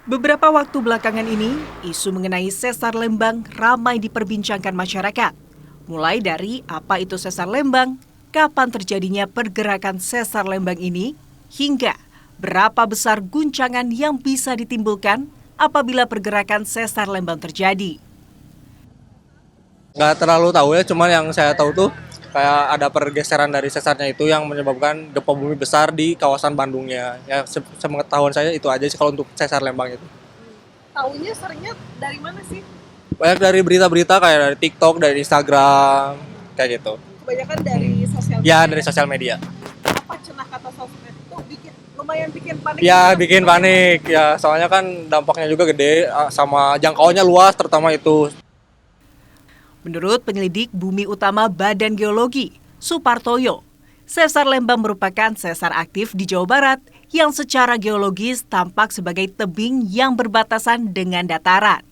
Beberapa waktu belakangan ini, isu mengenai sesar Lembang ramai diperbincangkan masyarakat. Mulai dari apa itu sesar Lembang, kapan terjadinya pergerakan sesar Lembang ini, hingga berapa besar guncangan yang bisa ditimbulkan apabila pergerakan sesar Lembang terjadi. Nggak terlalu tahu ya, cuman yang saya tahu tuh kayak ada pergeseran dari sesarnya itu yang menyebabkan gempa bumi besar di kawasan Bandungnya. Ya, sepengetahuan saya itu aja sih kalau untuk sesar Lembang itu. Taunya seringnya dari mana sih? Banyak dari berita-berita kayak dari TikTok, dari Instagram, kayak gitu. Kebanyakan dari sosial media. Ya, dari sosial media. Apa cenah kata sosmed itu lumayan bikin panik. Ya, bikin panik. Ya, soalnya kan dampaknya juga gede, sama jangkauannya luas terutama itu. Menurut penyelidik Bumi Utama Badan Geologi, Supartoyo, sesar Lembang merupakan sesar aktif di Jawa Barat yang secara geologis tampak sebagai tebing yang berbatasan dengan dataran.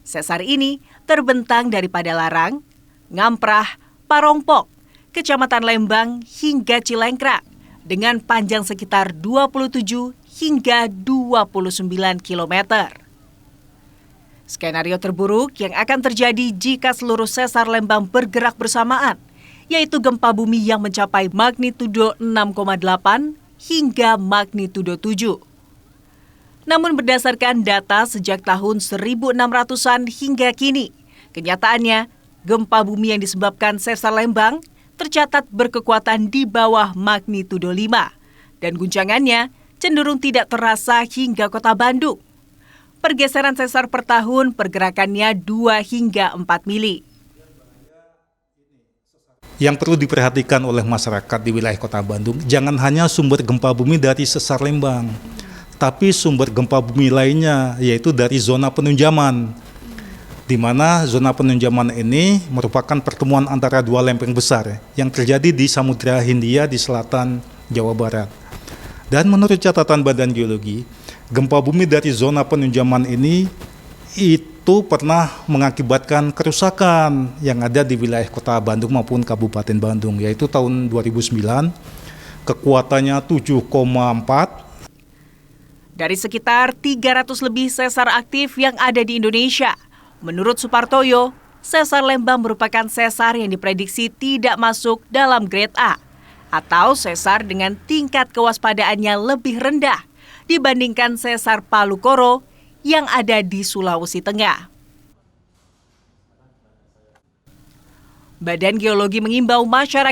Sesar ini terbentang dari Padalarang, Ngamprah, Parongpok, Kecamatan Lembang hingga Cilengkrak dengan panjang sekitar 27 hingga 29 kilometer. Skenario terburuk yang akan terjadi jika seluruh sesar Lembang bergerak bersamaan, yaitu gempa bumi yang mencapai magnitudo 6,8 hingga magnitudo 7. Namun berdasarkan data sejak tahun 1600-an hingga kini, kenyataannya gempa bumi yang disebabkan sesar Lembang tercatat berkekuatan di bawah magnitudo 5 dan guncangannya cenderung tidak terasa hingga kota Bandung. Pergeseran sesar per tahun pergerakannya 2 hingga 4 mili. Yang perlu diperhatikan oleh masyarakat di wilayah kota Bandung, jangan hanya sumber gempa bumi dari sesar Lembang, tapi sumber gempa bumi lainnya, yaitu dari zona penunjaman. Di mana zona penunjaman ini merupakan pertemuan antara dua lempeng besar yang terjadi di Samudra Hindia di selatan Jawa Barat. Dan menurut catatan Badan Geologi, gempa bumi dari zona penunjaman ini itu pernah mengakibatkan kerusakan yang ada di wilayah kota Bandung maupun Kabupaten Bandung, yaitu tahun 2009, kekuatannya 7,4. Dari sekitar 300 lebih sesar aktif yang ada di Indonesia, menurut Supartoyo, sesar Lembang merupakan sesar yang diprediksi tidak masuk dalam grade A, atau sesar dengan tingkat kewaspadaannya lebih rendah dibandingkan sesar Palu Koro yang ada di Sulawesi Tengah. Badan Geologi mengimbau masyarakat